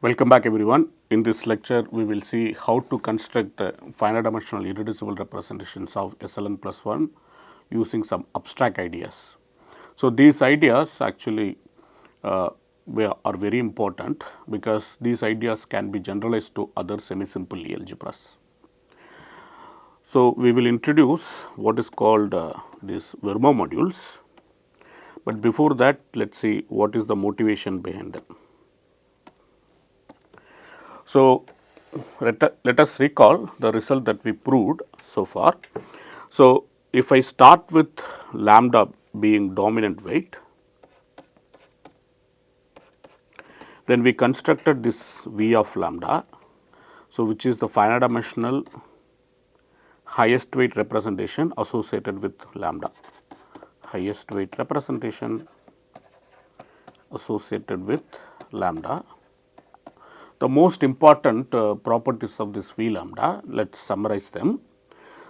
Welcome back everyone. In this lecture, we will see how to construct the finite dimensional irreducible representations of SLN plus 1 using some abstract ideas. So, these ideas actually are very important because these ideas can be generalized to other semi-simple Lie algebras. So, we will introduce what is called these Verma modules, but before that let us see what is the motivation behind them. So, let us recall the result that we proved so far. So, if I start with lambda being dominant weight, then we constructed this V of lambda. So, which is the finite dimensional highest weight representation associated with lambda, highest weight representation associated with lambda. The most important properties of this V lambda, let us summarize them.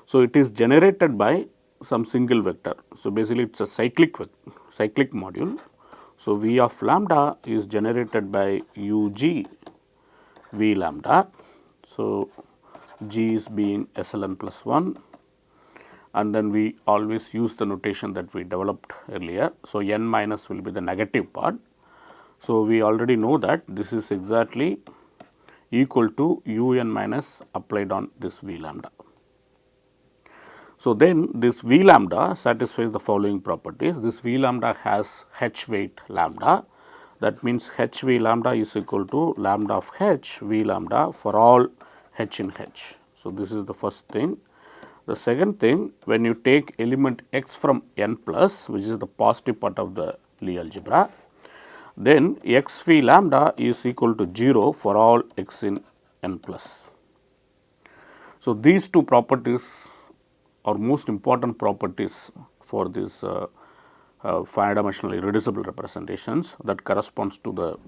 So, it is generated by some single vector. So, basically it is a cyclic module. So, V of lambda is generated by UG V lambda. So, G is being SLN plus 1, and then we always use the notation that we developed earlier. So, n minus will be the negative part. So, we already know that this is exactly equal to un minus applied on this V lambda. So, then this V lambda satisfies the following properties. This V lambda has h weight lambda. That means h V lambda is equal to lambda of h V lambda for all h in h. So, this is the first thing. The second thing, when you take element x from n plus, which is the positive part of the Lie algebra, then x V lambda is equal to 0 for all x in n plus. So, these two properties are most important properties for this finite dimensional irreducible representations that corresponds to the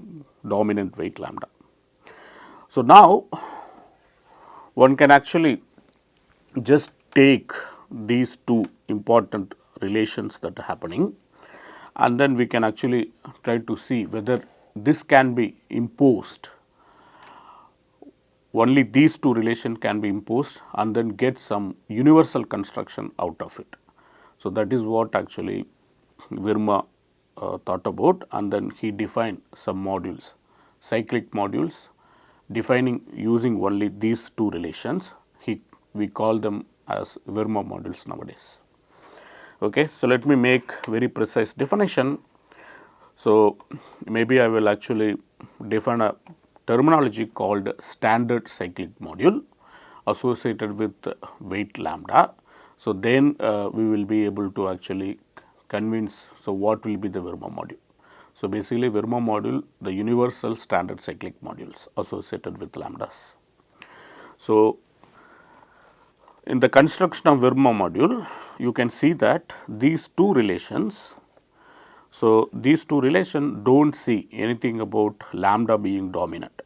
dominant weight lambda. So, now one can actually just take these two important relations that are happening, and then we can actually try to see whether this can be imposed, only these two relations can be imposed, and then get some universal construction out of it. So, that is what actually Verma thought about, and then he defined some modules, cyclic modules, defining using only these two relations. We call them as Verma modules nowadays. Okay. So, let me make very precise definition. So, maybe I will actually define a terminology called standard cyclic module associated with weight lambda. So, then we will be able to actually convince, so what will be the Verma module. So, basically Verma module, the universal standard cyclic modules associated with lambdas. So, in the construction of Verma module, you can see that these two relations, so these two relations do not see anything about lambda being dominant.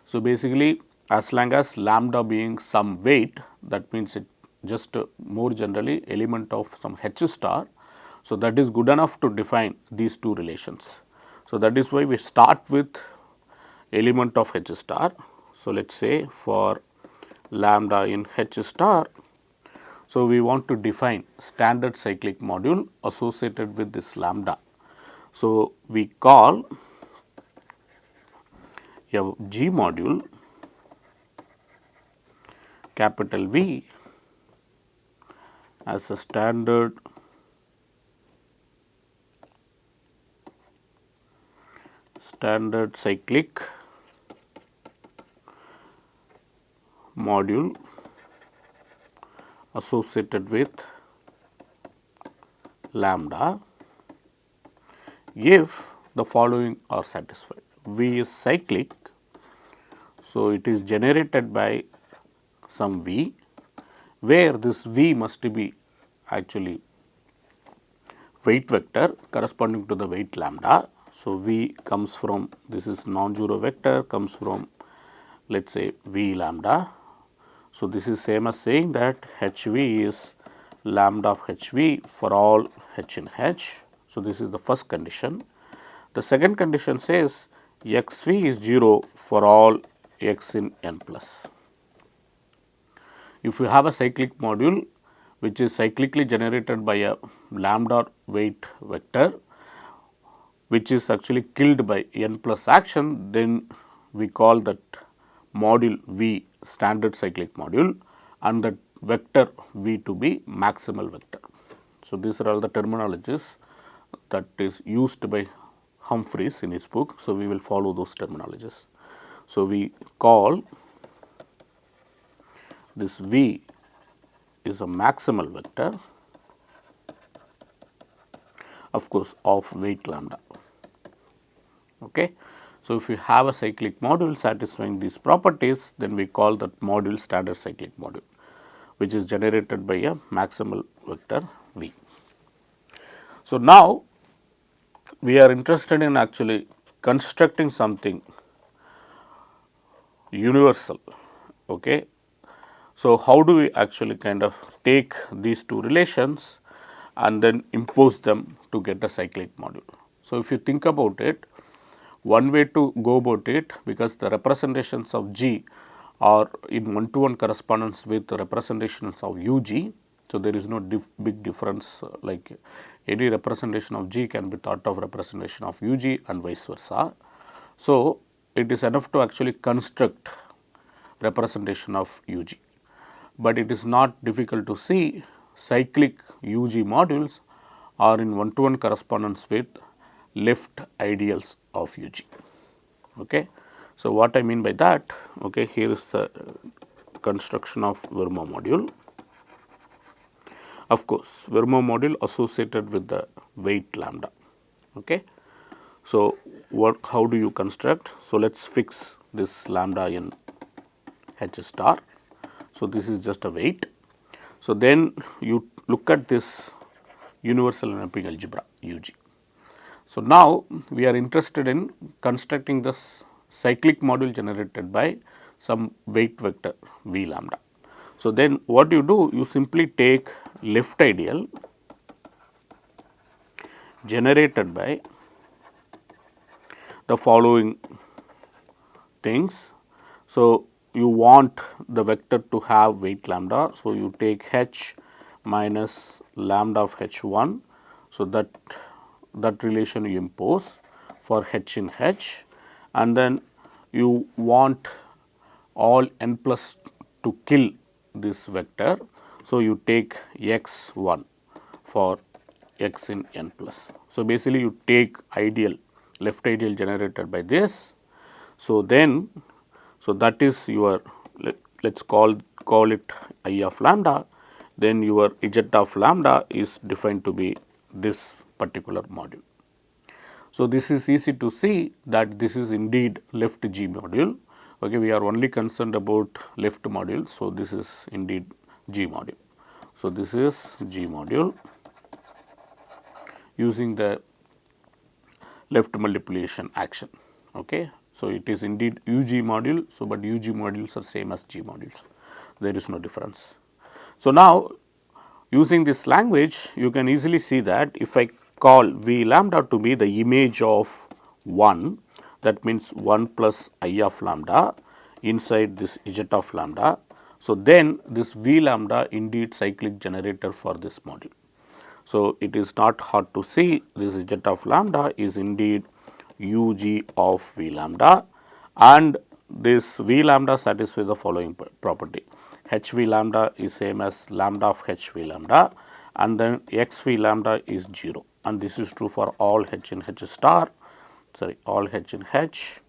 So, basically as long as lambda being some weight, that means it just more generally element of some h star. So, that is good enough to define these two relations. So, that is why we start with element of h star. So, let us say for lambda in h star. So, we want to define standard cyclic module associated with this lambda. So, we call a G module capital V as a standard cyclic module associated with lambda if the following are satisfied. V is cyclic, so it is generated by some V, where this V must be actually weight vector corresponding to the weight lambda. So, V comes from, this is non-zero vector, comes from let us say V lambda. So, this is same as saying that h V is lambda of h V for all h in h. So, this is the first condition. The second condition says x v is 0 for all x in n plus. If you have a cyclic module which is cyclically generated by a lambda weight vector which is actually killed by n plus action, then we call that module V standard cyclic module and that vector V to be maximal vector. So, these are all the terminologies that is used by Humphreys in his book. So, we will follow those terminologies. So, we call this V is a maximal vector, of course, of weight lambda. Okay. So, if we have a cyclic module satisfying these properties, then we call that module standard cyclic module, which is generated by a maximal vector V. So, now we are interested in actually constructing something universal. Okay. So, how do we actually kind of take these two relations and then impose them to get a cyclic module? So, if you think about it, one way to go about it, because the representations of G are in one-to-one correspondence with the representations of UG. So, there is no big difference, like any representation of G can be thought of representation of UG and vice versa. So, it is enough to actually construct representation of UG, but it is not difficult to see cyclic UG modules are in one-to-one correspondence with left ideals of UG. Okay. So, what I mean by that, okay, here is the construction of Verma module. Of course, Verma module associated with the weight lambda. Okay. So, how do you construct? So, let us fix this lambda in H star. So, this is just a weight. So, then you look at this universal mapping algebra UG. So, now we are interested in constructing this cyclic module generated by some weight vector V lambda. So, then what you do, you simply take left ideal generated by the following things. So, you want the vector to have weight lambda. So, you take H minus lambda of H1. So, that relation you impose for H in H, and then you want all n plus to kill this vector. So, you take x1 for x in n plus. So, basically you take ideal left ideal generated by this. So, then that is your, let us call it I of lambda, then your z of lambda is defined to be this particular module. So, this is easy to see that this is indeed left G module. Okay, we are only concerned about left module. So, this is indeed G module. So, this is G module using the left multiplication action. Okay. So, it is indeed UG module. So, but UG modules are same as G modules, there is no difference. So, now using this language you can easily see that if I call V lambda to be the image of 1, that means 1 plus I of lambda inside this Z of lambda. So, then this V lambda indeed cyclic generator for this module. So, it is not hard to see this Z of lambda is indeed UG of V lambda, and this V lambda satisfies the following property. H V lambda is same as lambda of H V lambda, and then X V lambda is 0, and this is true for all H in H star, all H in H,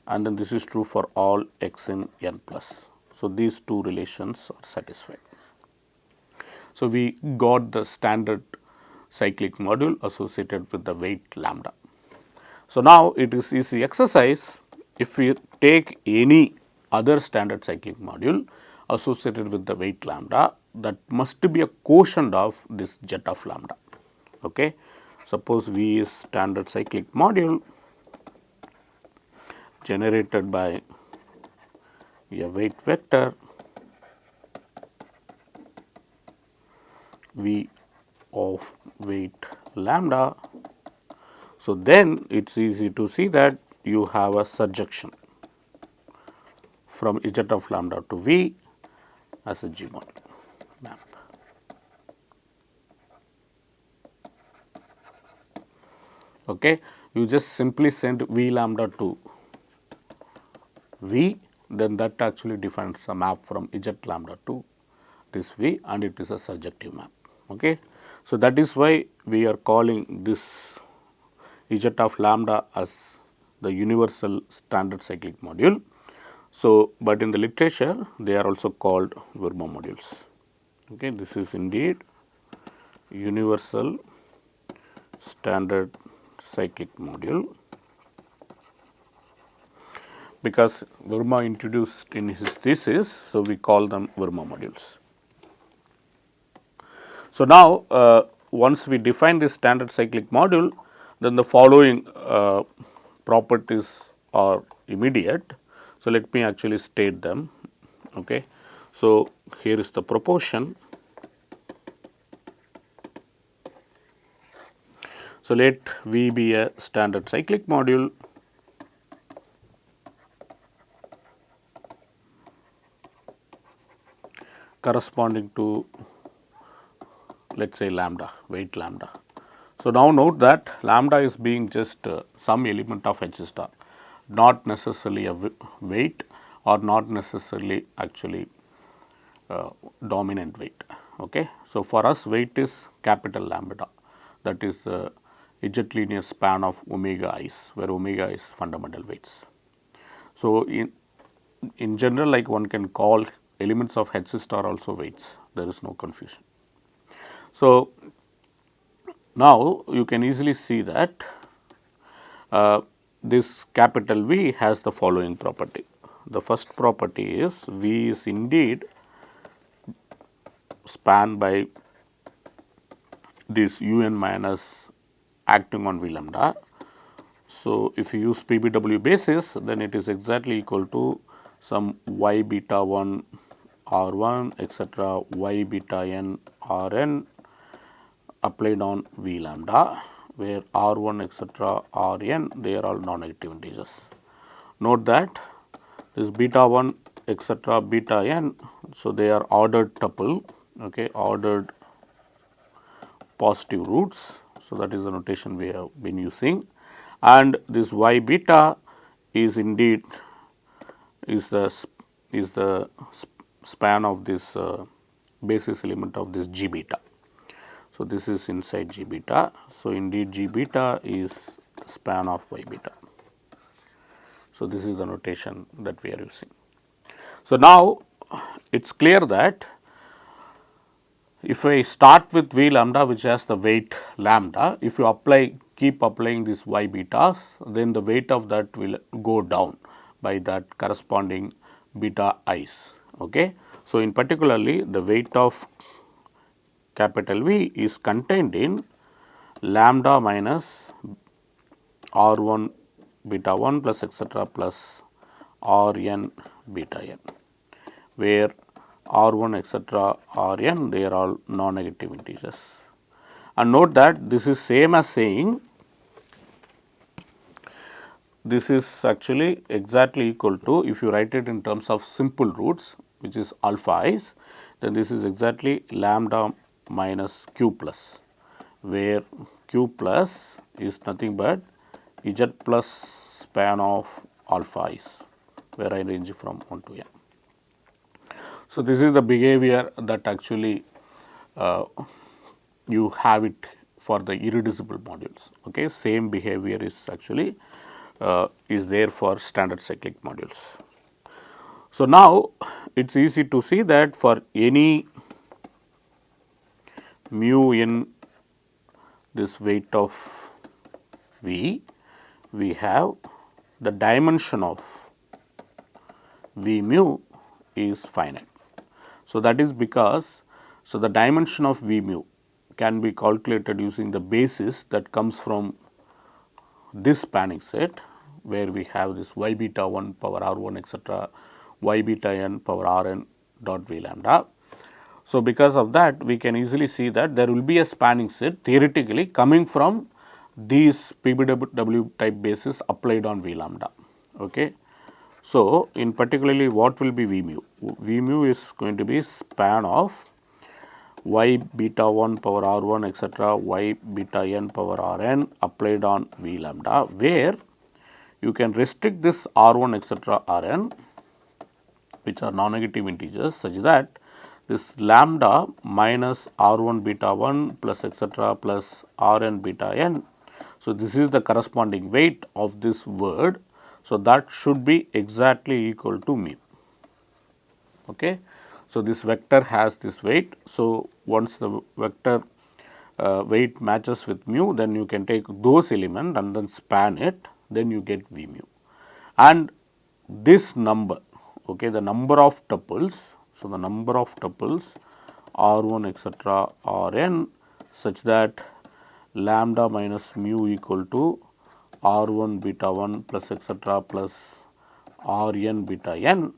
and then this is true for all X in N plus. So, these two relations are satisfied. So, we got the standard cyclic module associated with the weight lambda. So, now it is easy exercise. If we take any other standard cyclic module associated with the weight lambda, that must be a quotient of this Z of lambda. Okay. Suppose V is standard cyclic module generated by a weight vector V of weight lambda. So, then it is easy to see that you have a surjection from Z of lambda to V as a G model map. Okay. You just simply send V lambda to V, then that actually defines a map from Z lambda to this V, and it is a surjective map. Okay. So, that is why we are calling this Z of lambda as the universal standard cyclic module. So, but in the literature they are also called Verma modules. Okay. This is indeed universal standard cyclic module, because Verma introduced in his thesis. So, we call them Verma modules. So, now once we define this standard cyclic module, then the following properties are immediate. So, let me actually state them. Okay. So, here is the proportion. So, let V be a standard cyclic module corresponding to, let us say, lambda, weight lambda. So, now note that lambda is being just some element of H star, not necessarily a weight or not necessarily actually dominant weight. Okay. So, for us weight is capital lambda, that is the Z linear span of omega i's, where omega is fundamental weights. So, in general, like one can call elements of H star also weights, there is no confusion. So, now you can easily see that this capital V has the following property. The first property is V is indeed spanned by this un minus acting on V lambda. So, if you use PBW basis, then it is exactly equal to some y beta 1 r 1 etc. y beta n r n applied on V lambda, where r 1 etc. r n, they are all non-negative integers. Note that this beta 1 etc. beta n, so they are ordered tuple, okay, ordered positive roots. So, that is the notation we have been using, and this y beta is indeed is the span of this basis element of this G beta. So, this is inside G beta. So, indeed G beta is the span of y beta. So, this is the notation that we are using. So, now it is clear that if I start with V lambda, which has the weight lambda, if you keep applying this y betas, then the weight of that will go down by that corresponding beta i's. Okay. So, in particularly the weight of capital V is contained in lambda minus r 1 beta 1 plus etc. plus r n beta n, where r 1 etc. r n, they are all non-negative integers. And note that this is same as saying this is actually exactly equal to, if you write it in terms of simple roots, which is alpha i's, then this is exactly lambda minus q plus, where q plus is nothing but z plus span of alpha i's, where I range from 1 to n. So, this is the behavior that actually you have it for the irreducible modules. Okay. Same behavior is actually is there for standard cyclic modules. So, now it is easy to see that for any mu in this weight of V, we have the dimension of V mu is finite. So, that is because, so the dimension of V mu can be calculated using the basis that comes from this spanning set, where we have this y beta 1 power r 1 etc. y beta n power r n dot V lambda. So, because of that we can easily see that there will be a spanning set theoretically coming from these PBW type bases applied on V lambda. Okay. So, in particularly what will be V mu? V mu is going to be span of y beta 1 power r 1 etc. y beta n power r n applied on V lambda, where you can restrict this r 1 etc. r n, which are non-negative integers, such that this lambda minus r 1 beta 1 plus etc. plus r n beta n. So, this is the corresponding weight of this word. So, that should be exactly equal to mu. Okay. So, this vector has this weight. So, once the vector weight matches with mu, then you can take those elements and then span it, then you get V mu. And this number, okay, the number of tuples, so the number of tuples r 1 etc. r n such that lambda minus mu equal to r 1 beta 1 plus etc. plus r n beta n.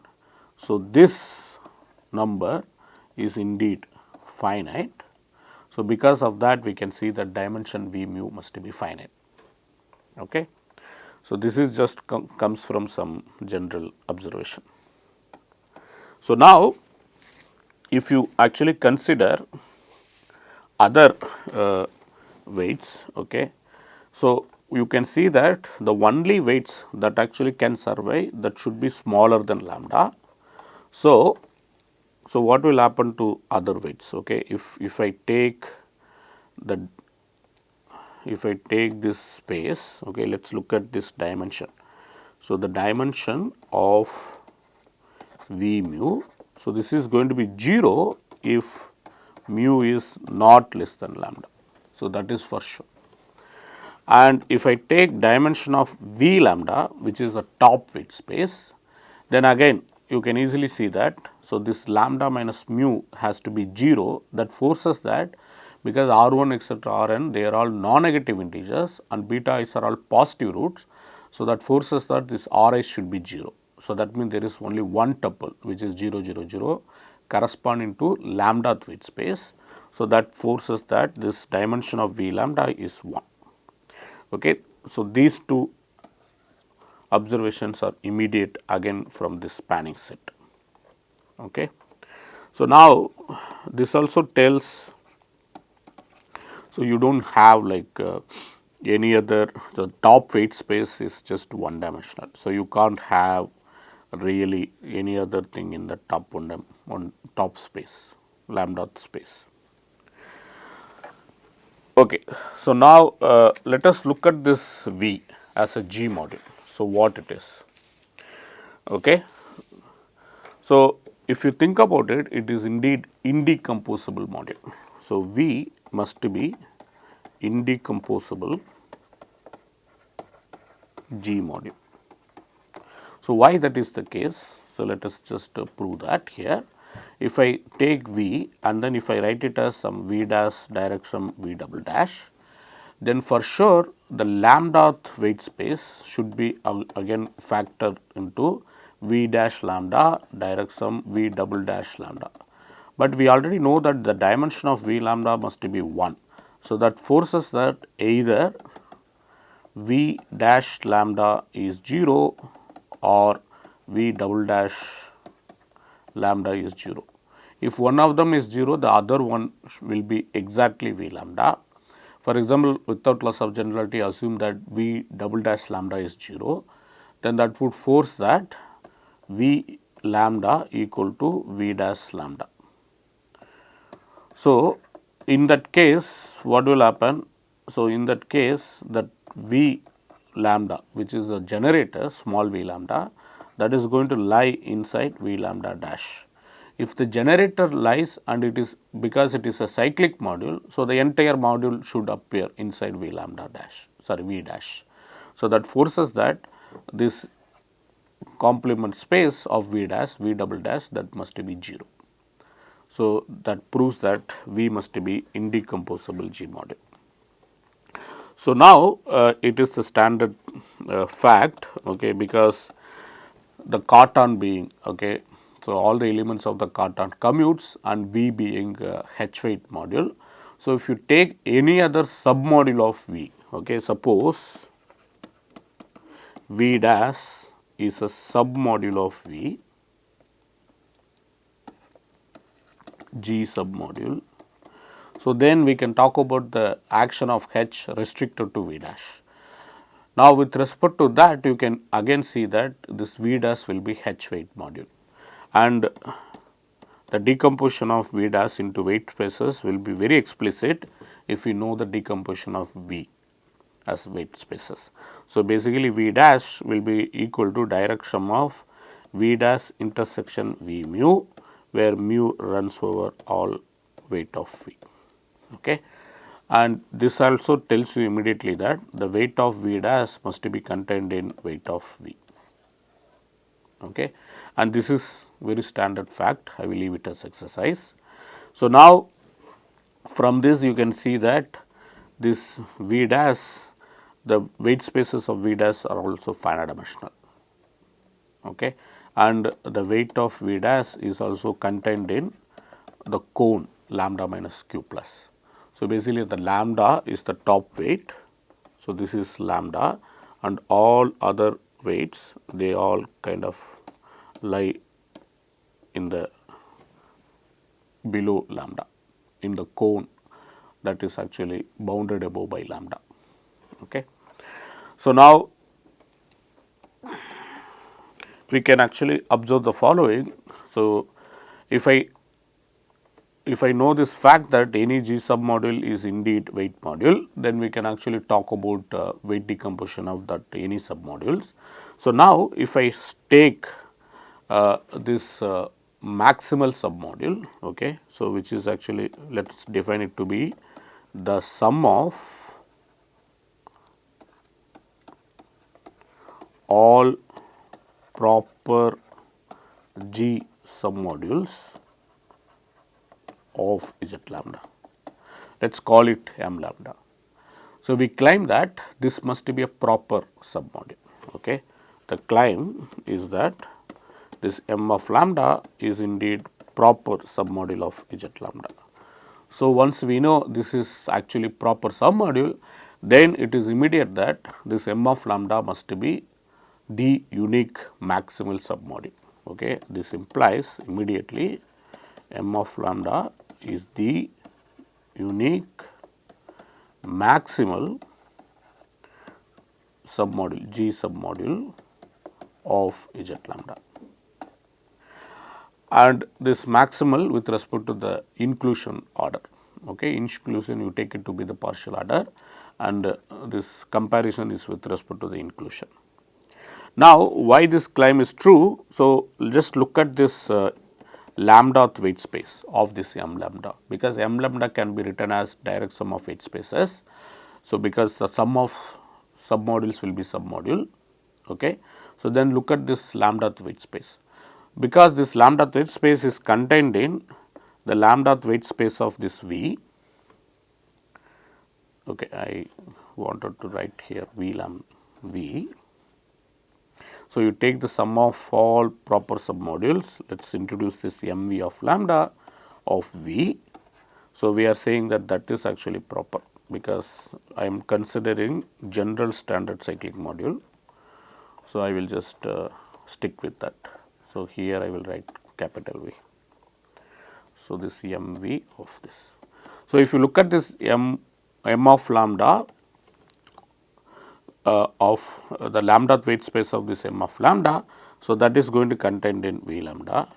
So, this number is indeed finite. So, because of that we can see that dimension V mu must be finite. Okay. So, this is just comes from some general observation. So, now if you actually consider other weights, okay, so you can see that the only weights that actually can survive, that should be smaller than lambda. So, what will happen to other weights? Okay, if I take this space, okay, let us look at this dimension. So, the dimension of V mu, so this is going to be 0 if mu is not less than lambda. So, that is for sure. And if I take dimension of V lambda, which is the top weight space, then again you can easily see that. So, this lambda minus mu has to be 0, that forces that, because r 1 etc. r n, they are all non-negative integers and beta i's are all positive roots. So, that forces that this r I should be 0. So, that means there is only one tuple which is 0 0 0 corresponding to lambda weight space. So, that forces that this dimension of V lambda is 1. Okay. So, these two observations are immediate again from this spanning set. Okay. So, now this also tells, so you do not have like any other, the top weight space is just one dimensional. So, you can't have really any other thing in the top one top space, lambda space. Okay. So, now let us look at this V as a G module. So, what it is? Okay. So, if you think about it, it is indeed indecomposable module. So, V must be indecomposable G module. So, why that is the case? So, let us just prove that here. If I take V and then if I write it as some V dash direct sum V double dash, then for sure the lambda weight space should be again factored into V dash lambda direct sum V double dash lambda. But we already know that the dimension of V lambda must be 1. So, that forces that either V dash lambda is 0 or V double dash lambda is 0. If one of them is 0, the other one will be exactly V lambda. For example, without loss of generality, assume that V double dash lambda is 0, then that would force that V lambda equal to V dash lambda. So, in that case what will happen? So, in that case that V lambda, which is a generator small v lambda, that is going to lie inside V lambda dash. If the generator lies and it is, because it is a cyclic module, so the entire module should appear inside V lambda dash, sorry V dash. So, that forces that this complement space of V dash, V double dash, that must be 0. So, that proves that V must be indecomposable G module. So, now it is the standard fact, okay, because the carton being, okay, so all the elements of the carton commutes and V being H weight module. So, if you take any other submodule of V, Okay, suppose V dash is a submodule of V, G submodule. So, then we can talk about the action of H restricted to V dash. Now, with respect to that, you can again see that this V dash will be H weight module, and the decomposition of V dash into weight spaces will be very explicit if we know the decomposition of V as weight spaces. So, basically V dash will be equal to direct sum of V dash intersection V mu, where mu runs over all weight of V. Okay. And this also tells you immediately that the weight of V dash must be contained in weight of V. Okay. And this is very standard fact, I will leave it as exercise. So, now from this you can see that this V dash, the weight spaces of V dash are also finite dimensional. Okay. And the weight of V dash is also contained in the cone lambda minus q plus. So, basically the lambda is the top weight. So, this is lambda, and all other weights, they all kind of lie in the below lambda, in the cone that is actually bounded above by lambda. Okay. So, now we can actually observe the following. So, if I know this fact that any G submodule is indeed weight module, then we can actually talk about weight decomposition of that any submodules. So, now if I take this maximal submodule, okay, so which is actually, let us define it to be the sum of all proper G submodules of Z lambda. Let us call it M lambda. So, we claim that this must be a proper submodule. Okay. The claim is that this M of lambda is indeed proper submodule of Z lambda. So, once we know this is actually proper submodule, then it is immediate that this M of lambda must be the unique maximal submodule. Okay. This implies immediately M of lambda is the unique maximal submodule, G submodule of Z lambda. And this maximal with respect to the inclusion order. Okay. Inclusion you take it to be the partial order, and this comparison is with respect to the inclusion. Now, why this claim is true? So, just look at this lambda weight space of this M lambda, because M lambda can be written as direct sum of weight spaces. So, because the sum of submodules will be submodule. Okay. So, then look at this lambda weight space, because this lambda weight space is contained in the lambda weight space of this V. Okay, I wanted to write here V lam V. So, you take the sum of all proper submodules, let us introduce this MV of lambda of V. So, we are saying that that is actually proper, because I am considering general standard cyclic module. So, I will just stick with that. So, here I will write capital V. So, this MV of this. So, if you look at this M of lambda of the lambda weight space of this M of lambda. So, that is going to contain in V lambda,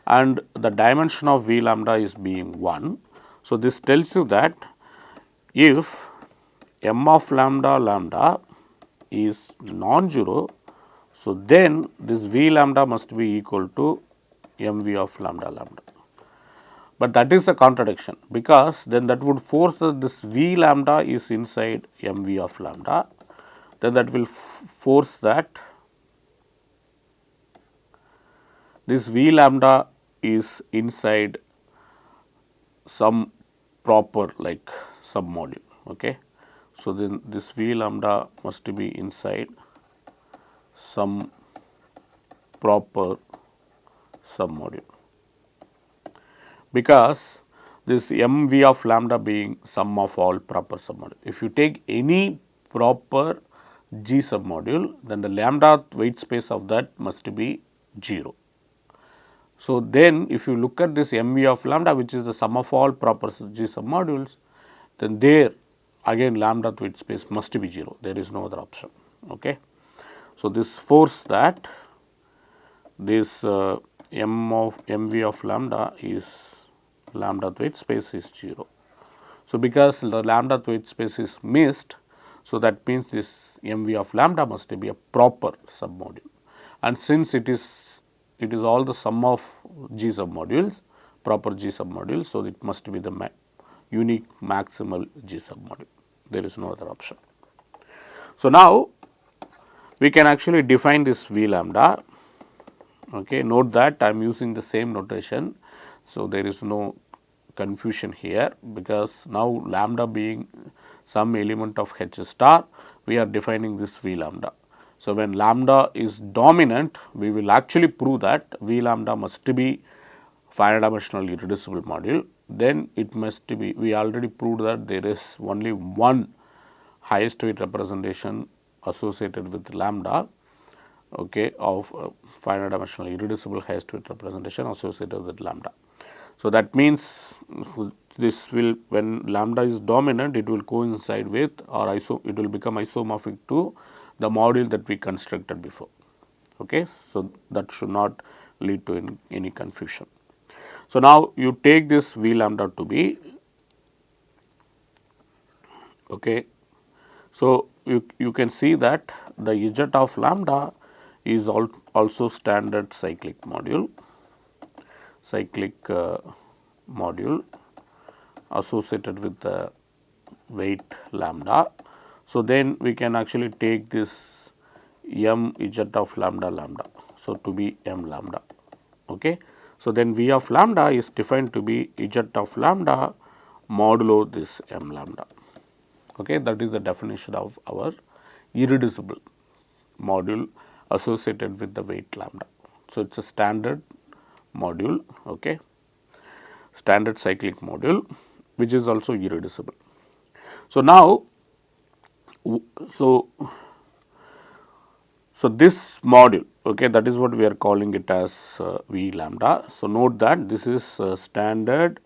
and the dimension of V lambda is being 1. So, this tells you that if M of lambda is non-zero, so then this V lambda must be equal to MV of lambda. But that is a contradiction, because then that would force that this V lambda is inside MV of lambda, then that will force that this V lambda is inside some proper like submodule. Okay. So, then this V lambda must be inside some proper submodule, because this MV of lambda being sum of all proper submodule. If you take any proper G submodule, then the lambda weight space of that must be 0. So, then if you look at this MV of lambda, which is the sum of all proper G submodules, then there again lambda weight space must be 0, there is no other option. Okay. So, this force that this MV of lambda is lambda weight space is 0. So, because the lambda weight space is missed, so that means this MV of lambda must be a proper submodule, and since it is all the sum of G submodules, proper G submodules, so it must be the unique maximal G submodule, there is no other option. So, now we can actually define this V lambda. Okay. Note that I am using the same notation. So, there is no confusion here, because now lambda being some element of H star, we are defining this V lambda. So, when lambda is dominant, we will actually prove that V lambda must be finite dimensional irreducible module. Then it must be, we already proved that there is only one highest weight representation associated with lambda, okay, of finite dimensional irreducible highest weight representation associated with lambda. So, that means this will, when lambda is dominant, it will coincide with, or it will become isomorphic to the module that we constructed before. Okay. So, that should not lead to any confusion. So, now you take this V lambda to be, okay. So, you can see that the Z of lambda is also standard cyclic module, associated with the weight lambda. So, then we can actually take this M Z of lambda, so to be M lambda. Okay. So, then V of lambda is defined to be Z of lambda modulo this M lambda. Okay. That is the definition of our irreducible module associated with the weight lambda. So, it is a standard module, okay, standard cyclic module, which is also irreducible. So, now so this module, okay, that is what we are calling it as V lambda. So, note that this is standard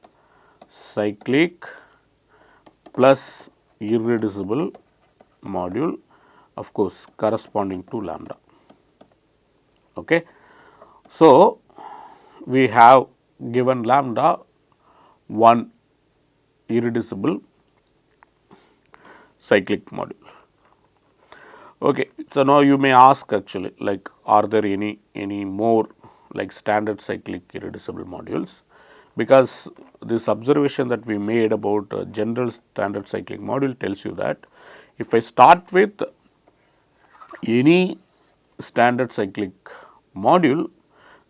cyclic plus irreducible module, of course, corresponding to lambda. Okay. So, we have given lambda one irreducible cyclic module. Okay. So, now you may ask actually, like, are there any more like standard cyclic irreducible modules? Because this observation that we made about general standard cyclic module tells you that if I start with any standard cyclic module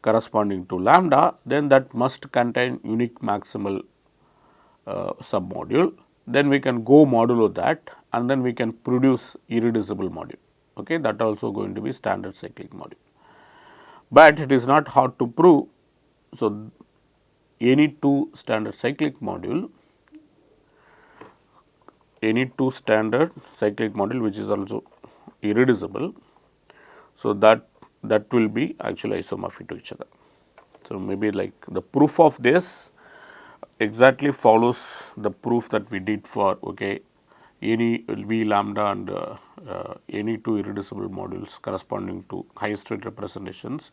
corresponding to lambda, then that must contain unique maximal submodule. Then we can go modulo that, and then we can produce irreducible module. Okay, that also going to be standard cyclic module. But it is not hard to prove. So, any two standard cyclic module, which is also irreducible, so that will be actually isomorphic to each other. So, maybe like the proof of this exactly follows the proof that we did for, okay, any V lambda and any two irreducible modules corresponding to highest weight representations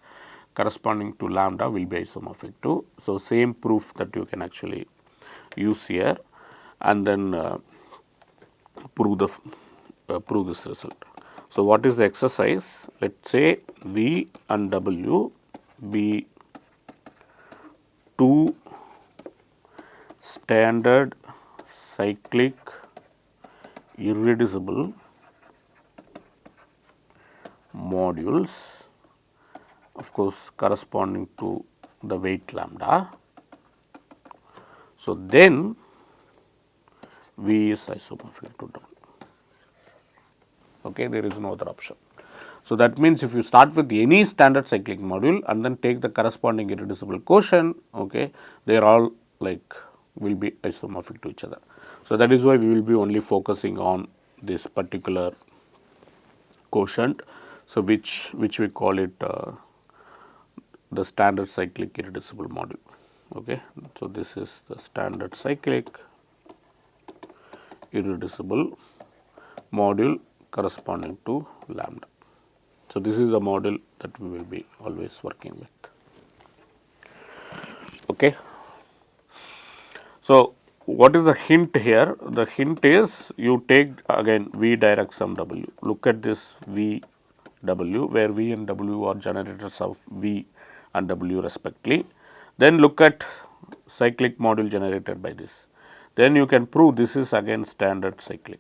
corresponding to lambda will be isomorphic to. So, same proof that you can actually use here, and then prove this result. So, what is the exercise? Let us say V and W be two standard cyclic irreducible modules, of course, corresponding to the weight lambda. So, then V is isomorphic to W. Okay, there is no other option. So, that means if you start with any standard cyclic module and then take the corresponding irreducible quotient, okay, they are all like will be isomorphic to each other. So, that is why we will be only focusing on this particular quotient. So, which we call it the standard cyclic irreducible module. Okay. So, this is the standard cyclic irreducible module corresponding to lambda. So, this is the model that we will be always working with. Okay. So, what is the hint here? The hint is you take again V direct sum W. Look at this V W, where V and W are generators of V and W respectively. Then look at cyclic module generated by this. Then you can prove this is again standard cyclic.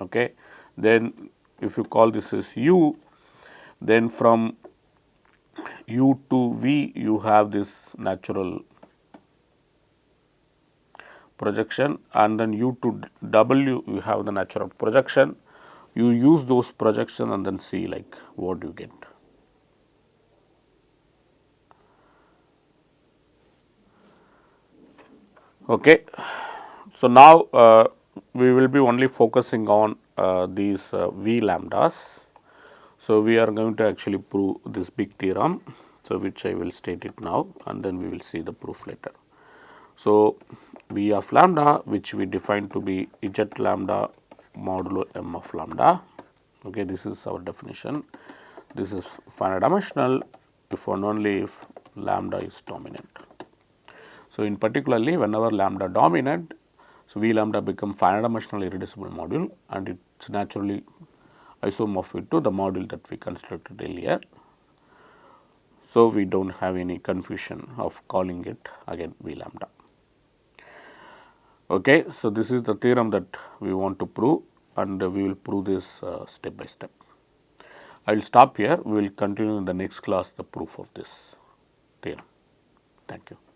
Okay. Then if you call this as U, then from U to V you have this natural projection, and then U to W you have the natural projection. You use those projection and then see like what you get. Okay. So, now we will be only focusing on these V lambdas. So, we are going to actually prove this big theorem. So, which I will state it now and then we will see the proof later. So, V of lambda, which we define to be Z lambda modulo m of lambda. Okay, this is our definition. This is finite dimensional if and only if lambda is dominant. So, in particularly whenever lambda dominant, so V lambda become finite dimensional irreducible module and it is naturally isomorphic to the module that we constructed earlier. So, we do not have any confusion of calling it again V lambda. Okay. So, this is the theorem that we want to prove and we will prove this step by step. I will stop here, we will continue in the next class the proof of this theorem. Thank you.